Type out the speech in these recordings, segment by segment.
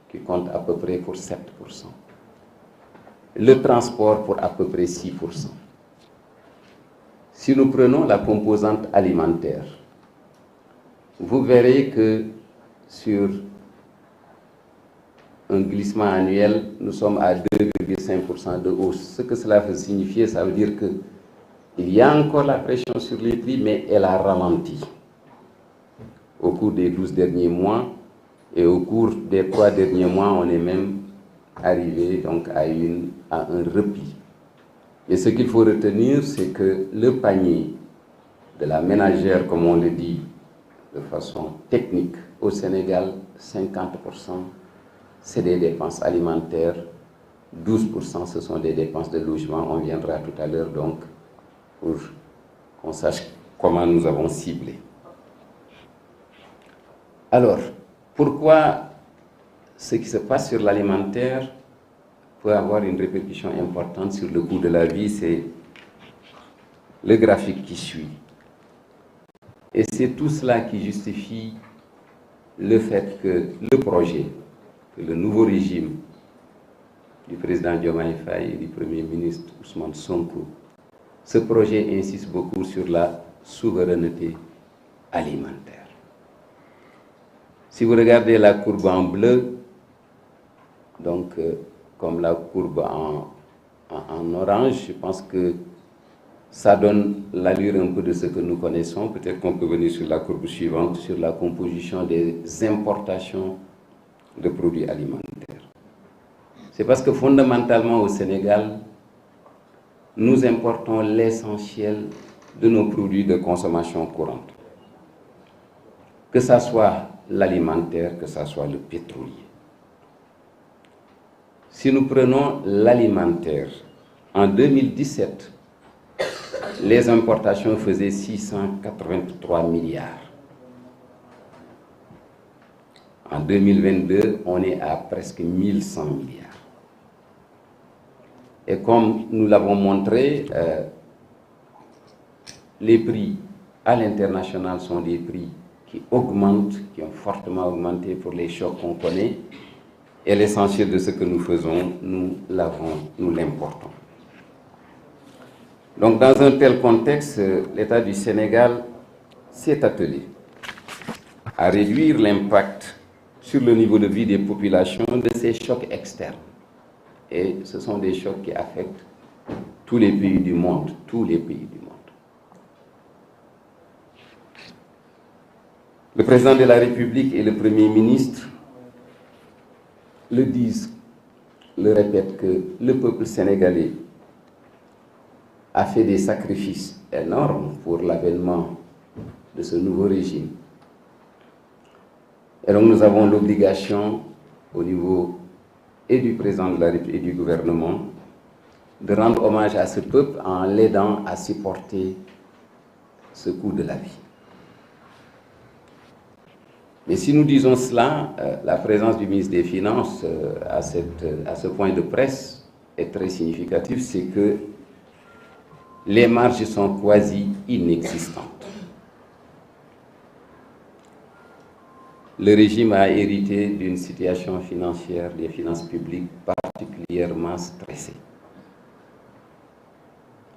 qui compte à peu près pour 7%. Le transport pour à peu près 6%. Si nous prenons la composante alimentaire, vous verrez que sur un glissement annuel, nous sommes à 2,5% de hausse. Ce que cela veut signifier, ça veut dire qu'il y a encore la pression sur les prix, mais elle a ralenti au cours des 12 derniers mois. Et au cours des 3 derniers mois, on est même arrivé donc à un repli. Et ce qu'il faut retenir, c'est que le panier de la ménagère, comme on le dit de façon technique, au Sénégal, 50%, c'est des dépenses alimentaires, 12% ce sont des dépenses de logement. On viendra tout à l'heure donc pour qu'on sache comment nous avons ciblé. Alors, pourquoi ce qui se passe sur l'alimentaire peut avoir une répercussion importante sur le coût de la vie? C'est le graphique qui suit. Et c'est tout cela qui justifie le fait que le projet, que le nouveau régime du président Diomaye Faye et du Premier ministre Ousmane Sonko, ce projet insiste beaucoup sur la souveraineté alimentaire. Si vous regardez la courbe en bleu, donc comme la courbe en orange, je pense que ça donne l'allure un peu de ce que nous connaissons. Peut-être qu'on peut venir sur la courbe suivante, sur la composition des importations de produits alimentaires. C'est parce que fondamentalement au Sénégal, nous importons l'essentiel de nos produits de consommation courante. Que ce soit l'alimentaire, que ce soit le pétrolier. Si nous prenons l'alimentaire, en 2017, les importations faisaient 683 milliards. En 2022, on est à presque 1100 milliards. Et comme nous l'avons montré, les prix à l'international sont des prix qui augmentent, qui ont fortement augmenté pour les chocs qu'on connaît. Et l'essentiel de ce que nous faisons, nous l'importons. Donc dans un tel contexte, l'État du Sénégal s'est attelé à réduire l'impact sur le niveau de vie des populations de ces chocs externes. Et ce sont des chocs qui affectent tous les pays du monde, tous les pays du monde. Le président de la République et le Premier ministre le disent, le répètent, que le peuple sénégalais a fait des sacrifices énormes pour l'avènement de ce nouveau régime. Et donc nous avons l'obligation, au niveau et du président de la République et du gouvernement, de rendre hommage à ce peuple en l'aidant à supporter ce coût de la vie. Mais si nous disons cela, la présence du ministre des Finances à ce point de presse est très significative, c'est que les marges sont quasi inexistantes. Le régime a hérité d'une situation financière, des finances publiques particulièrement stressée.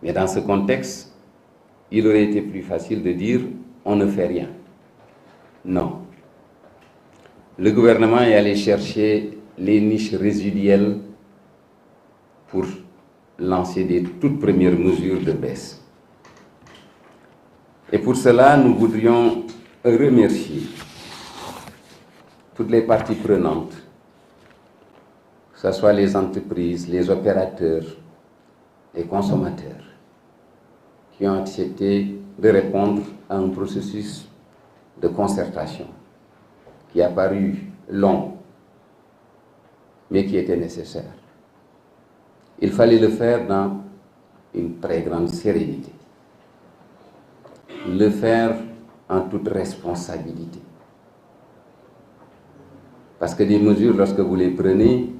Mais dans ce contexte, il aurait été plus facile de dire « on ne fait rien ». Non. Le gouvernement est allé chercher les niches résiduelles pour lancer des toutes premières mesures de baisse. Et pour cela, nous voudrions remercier toutes les parties prenantes, que ce soit les entreprises, les opérateurs, les consommateurs, qui ont accepté de répondre à un processus de concertation qui a paru long, mais qui était nécessaire. Il fallait le faire dans une très grande sérénité, le faire en toute responsabilité. Parce que des mesures, lorsque vous les prenez,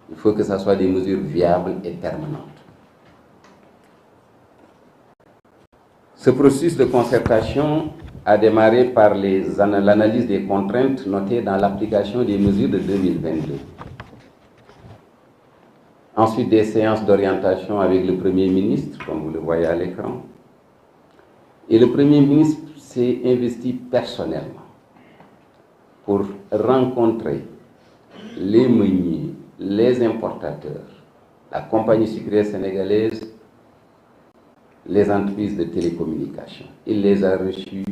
il faut que ce soit des mesures viables et permanentes. Ce processus de concertation a démarré par l'analyse des contraintes notées dans l'application des mesures de 2022. Ensuite, des séances d'orientation avec le Premier ministre, comme vous le voyez à l'écran. Et le Premier ministre s'est investi personnellement pour rencontrer les meuniers, les importateurs, la compagnie sucrière sénégalaise, les entreprises de télécommunications. Il les a reçus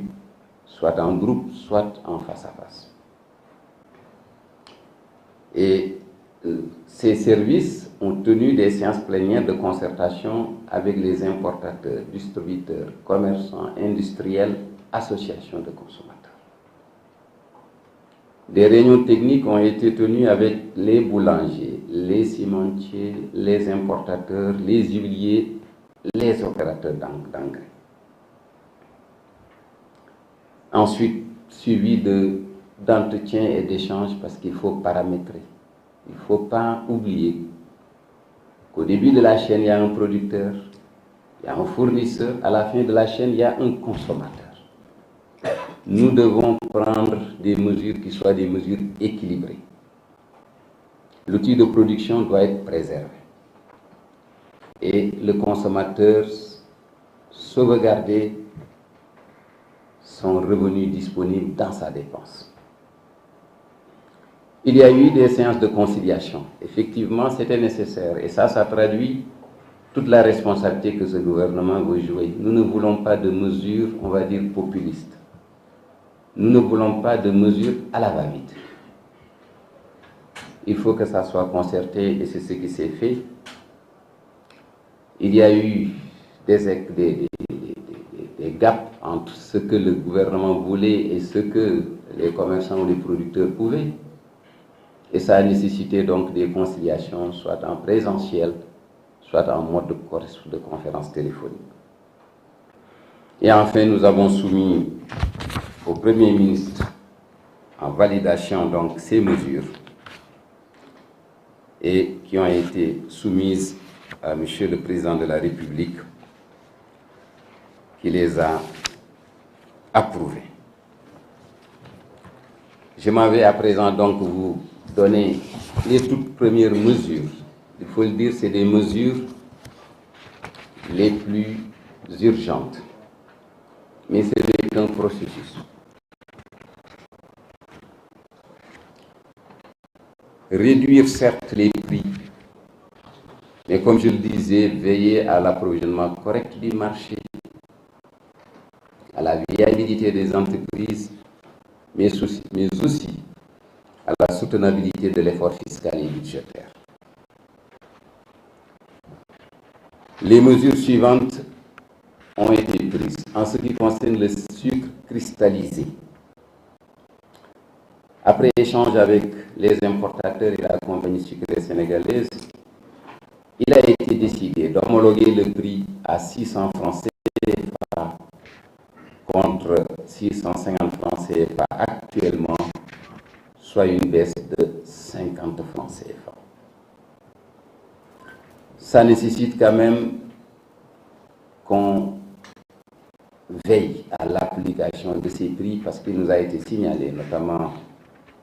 soit en groupe, soit en face à face. Et ces services ont tenu des séances plénières de concertation avec les importateurs, distributeurs, commerçants, industriels, associations de consommateurs. Des réunions techniques ont été tenues avec les boulangers, les cimentiers, les importateurs, les huiliers, les opérateurs d'engrais. Ensuite, suivi d'entretiens et d'échanges parce qu'il faut paramétrer. Il ne faut pas oublier qu'au début de la chaîne, il y a un producteur, il y a un fournisseur, à la fin de la chaîne, il y a un consommateur. Nous devons prendre des mesures qui soient des mesures équilibrées. L'outil de production doit être préservé. Et le consommateur sauvegarder son revenu disponible dans sa dépense. Il y a eu des séances de conciliation. Effectivement, c'était nécessaire. Et ça traduit toute la responsabilité que ce gouvernement veut jouer. Nous ne voulons pas de mesures, on va dire, populistes. Nous ne voulons pas de mesures à la va-vite. Il faut que ça soit concerté et c'est ce qui s'est fait. Il y a eu des gaps entre ce que le gouvernement voulait et ce que les commerçants ou les producteurs pouvaient. Et ça a nécessité donc des conciliations, soit en présentiel, soit en mode de conférence téléphonique. Et enfin, nous avons soumis au Premier ministre en validation donc ces mesures et qui ont été soumises à Monsieur le Président de la République qui les a approuvées. Je m'en vais à présent donc vous donner les toutes premières mesures. Il faut le dire, c'est des mesures les plus urgentes. Mais ce n'est qu'un processus. Réduire certes les prix, mais comme je le disais, veiller à l'approvisionnement correct du marché, à la viabilité des entreprises, mais aussi à la soutenabilité de l'effort fiscal et budgétaire. Les mesures suivantes ont été prises en ce qui concerne le sucre cristallisé. Après échange avec les importateurs et la compagnie sucrière sénégalaise, il a été décidé d'homologuer le prix à 600 francs CFA contre 650 francs CFA actuellement, soit une baisse de 50 francs CFA. Ça nécessite quand même qu'on veille à l'application de ces prix parce qu'il nous a été signalé, notamment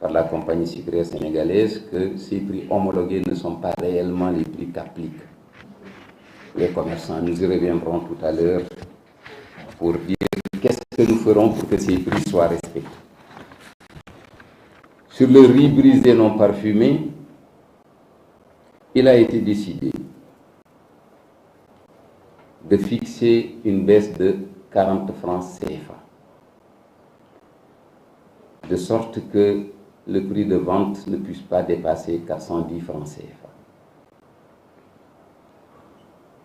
par la compagnie sucrière sénégalaise, que ces prix homologués ne sont pas réellement les prix qu'appliquent les commerçants. Nous y reviendrons tout à l'heure pour dire qu'est-ce que nous ferons pour que ces prix soient respectés. Sur le riz brisé non parfumé, il a été décidé de fixer une baisse de 40 francs CFA, de sorte que le prix de vente ne puisse pas dépasser 410 francs CFA.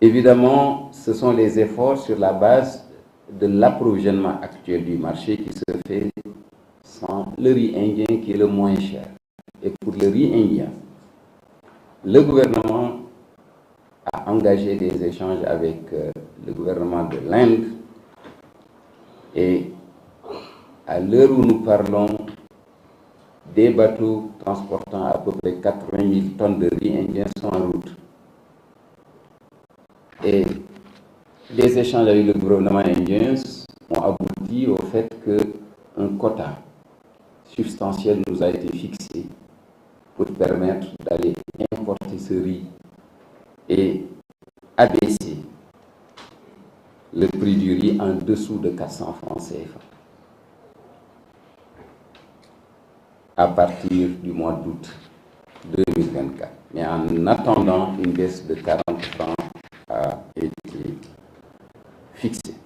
Évidemment, ce sont les efforts sur la base de l'approvisionnement actuel du marché qui se fait sans le riz indien qui est le moins cher. Et pour le riz indien, le gouvernement a engagé des échanges avec le gouvernement de l'Inde et à l'heure où nous parlons, des bateaux transportant à peu près 80 000 tonnes de riz indien sont en route. Et les échanges avec le gouvernement indien ont abouti au fait qu'un quota substantiel nous a été fixé pour permettre d'aller importer ce riz et abaisser le prix du riz en dessous de 400 francs CFA à partir du mois d'août 2024. Mais en attendant, une baisse de 40 francs a été fixée.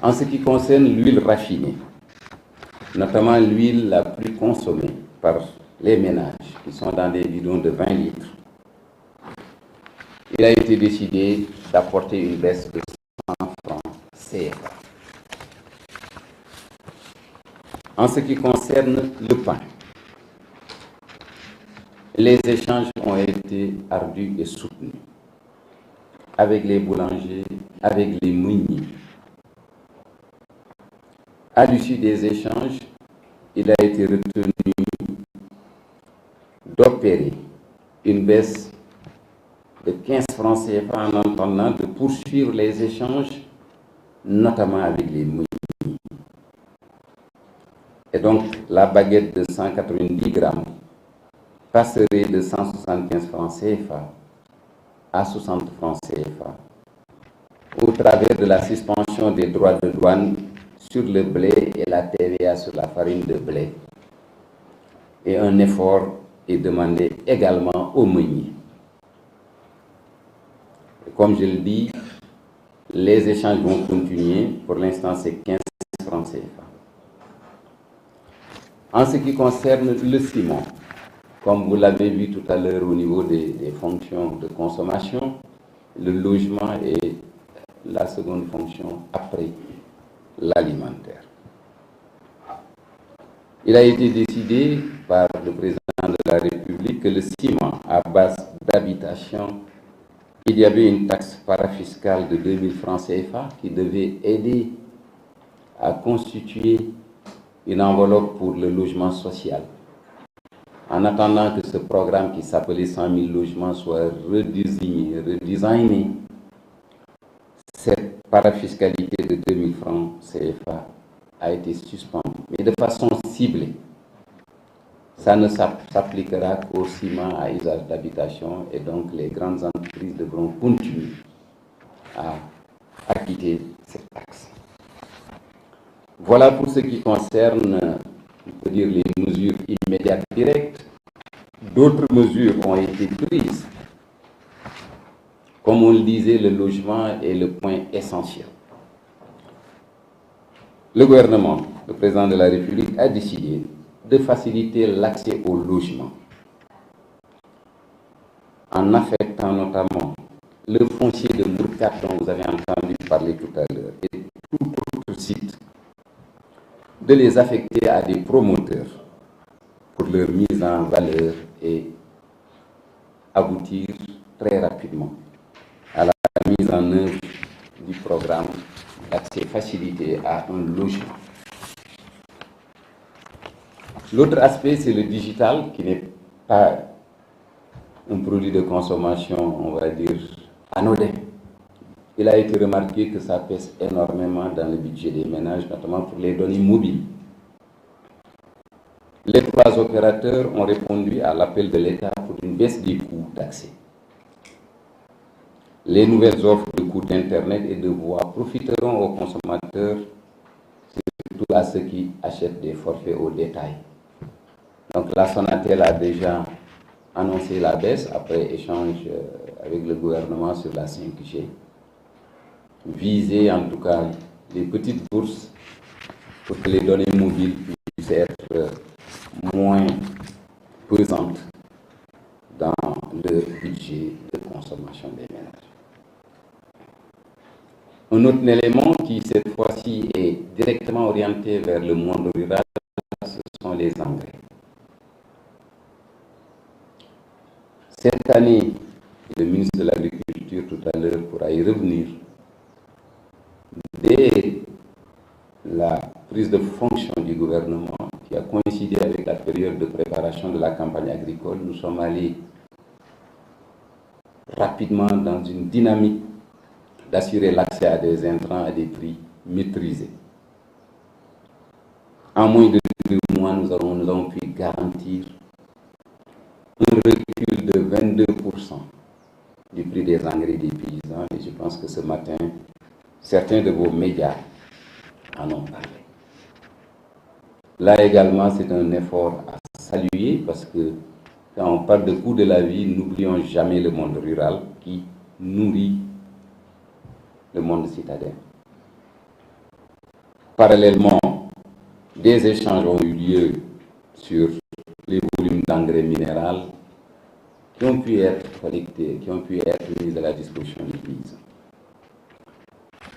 En ce qui concerne l'huile raffinée, notamment l'huile la plus consommée par les ménages qui sont dans des bidons de 20 litres, il a été décidé d'apporter une baisse de 100 francs CFA. En ce qui concerne le pain, les échanges ont été ardus et soutenus avec les boulangers, avec les meuniers. À l'issue des échanges, il a été retenu d'opérer une baisse de 15 francs CFA en attendant de poursuivre les échanges, notamment avec les meuniers. Et donc, la baguette de 190 grammes passerait de 175 francs CFA à 60 francs CFA au travers de la suspension des droits de douane sur le blé et la TVA sur la farine de blé. Et un effort est demandé également aux meuniers. Comme je le dis, les échanges vont continuer. Pour l'instant, c'est 15 francs CFA. En ce qui concerne le ciment, comme vous l'avez vu tout à l'heure au niveau des fonctions de consommation, le logement est la seconde fonction après l'alimentaire. Il a été décidé par le président de la République que le ciment à base d'habitation, il y avait une taxe parafiscale de 2000 francs CFA qui devait aider à constituer une enveloppe pour le logement social. En attendant que ce programme qui s'appelait 100 000 logements soit redesigné, cette parafiscalité de 2000 francs CFA a été suspendue, mais de façon ciblée. Ça ne s'appliquera qu'au ciment à usage d'habitation et donc les grandes entreprises devront continuer à acquitter cette taxe. Voilà pour ce qui concerne, on peut dire, les mesures immédiates directes. D'autres mesures ont été prises. Comme on le disait, le logement est le point essentiel. Le gouvernement, le président de la République, a décidé de faciliter l'accès au logement en affectant notamment le foncier de Mourkat dont vous avez entendu parler tout à l'heure et tout autre site, de les affecter à des promoteurs pour leur mise en valeur et aboutir très rapidement à la mise en œuvre du programme d'accès facilité à un logement. L'autre aspect, c'est le digital, qui n'est pas un produit de consommation, on va dire, anodin. Il a été remarqué que ça pèse énormément dans le budget des ménages, notamment pour les données mobiles. Les trois opérateurs ont répondu à l'appel de l'État pour une baisse des coûts d'accès. Les nouvelles offres de coûts d'Internet et de voix profiteront aux consommateurs, surtout à ceux qui achètent des forfaits au détail. Donc la Sonatel a déjà annoncé la baisse après échange avec le gouvernement sur la 5G. Viser en tout cas les petites bourses pour que les données mobiles puissent être moins pesantes dans le budget de consommation des ménages. Un autre élément qui cette fois-ci est directement orienté vers le monde rural, ce sont les engrais. Cette année, le ministre de l'Agriculture tout à l'heure pourra y revenir. Dès la prise de fonction du gouvernement, qui a coïncidé avec la période de préparation de la campagne agricole, nous sommes allés rapidement dans une dynamique d'assurer l'accès à des intrants à des prix maîtrisés. En moins de 2 mois, nous avons pu garantir un recul de 22% du prix des engrais des paysans, et je pense que ce matin, certains de vos médias en ont parlé. Là également, c'est un effort à saluer parce que quand on parle de coût de la vie, n'oublions jamais le monde rural qui nourrit le monde citadin. Parallèlement, des échanges ont eu lieu sur les volumes d'engrais minéral qui ont pu être collectés, qui ont pu être mis à la disposition des paysans.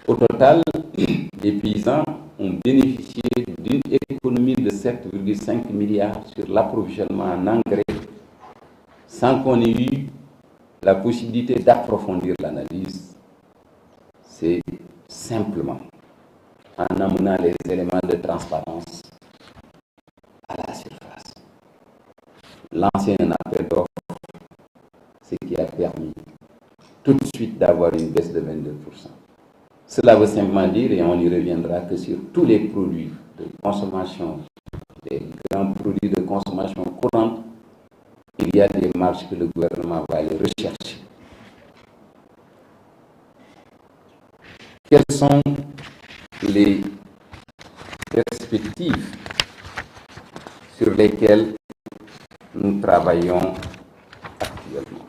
Au total, les paysans ont bénéficié d'une économie de 7,5 milliards sur l'approvisionnement en engrais sans qu'on ait eu la possibilité d'approfondir l'analyse. C'est simplement en amenant les éléments de transparence à la surface. Lancer un appel d'offres, ce qui a permis tout de suite d'avoir une baisse de 22%. Cela veut simplement dire, et on y reviendra, que sur tous les produits de consommation, les grands produits de consommation courante, il y a des marges que le gouvernement va aller rechercher. Quelles sont les perspectives sur lesquelles nous travaillons actuellement?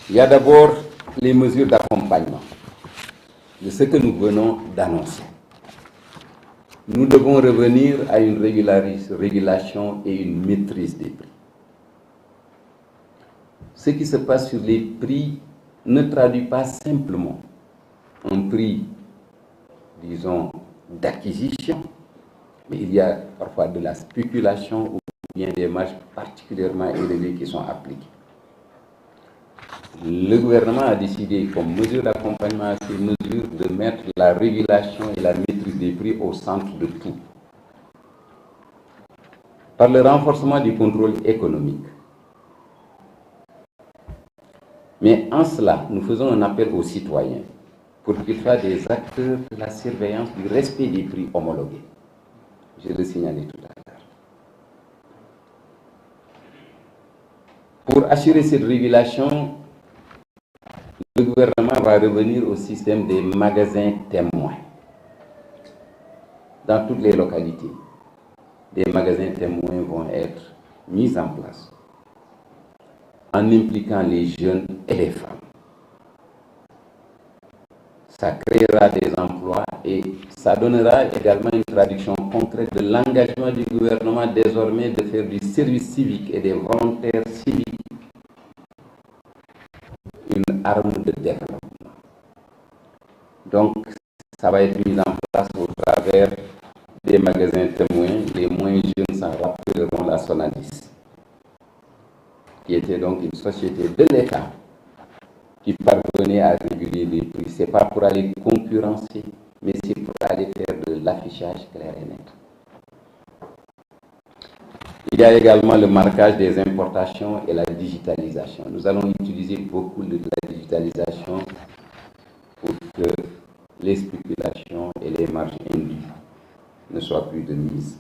Il y a d'abord les mesures d'accompagnement de ce que nous venons d'annoncer. Nous devons revenir à une régulation et une maîtrise des prix. Ce qui se passe sur les prix ne traduit pas simplement un prix, disons, d'acquisition, mais il y a parfois de la spéculation ou bien des marges particulièrement élevées qui sont appliquées. Le gouvernement a décidé, comme mesure d'accompagnement à ces mesures, de mettre la régulation et la maîtrise des prix au centre de tout. Par le renforcement du contrôle économique. Mais en cela, nous faisons un appel aux citoyens pour qu'ils soient des acteurs de la surveillance du respect des prix homologués. Je le signalais tout à l'heure. Pour assurer cette régulation, le gouvernement va revenir au système des magasins témoins dans toutes les localités. Des magasins témoins vont être mis en place en impliquant les jeunes et les femmes. Ça créera des emplois et ça donnera également une traduction concrète de l'engagement du gouvernement désormais de faire du service civique et des volontaires civiques une arme de développement. Donc, ça va être mis en place au travers des magasins témoins. Les moins jeunes s'en rappelleront la Sonadis, qui était donc une société de l'État qui parvenait à réguler les prix. Ce n'est pas pour aller concurrencer, mais c'est pour aller faire de l'affichage clair et net. Il y a également le marquage des importations et la digitalisation. Nous allons utiliser beaucoup de la digitalisation pour que les spéculations et les marges indues ne soient plus de mise.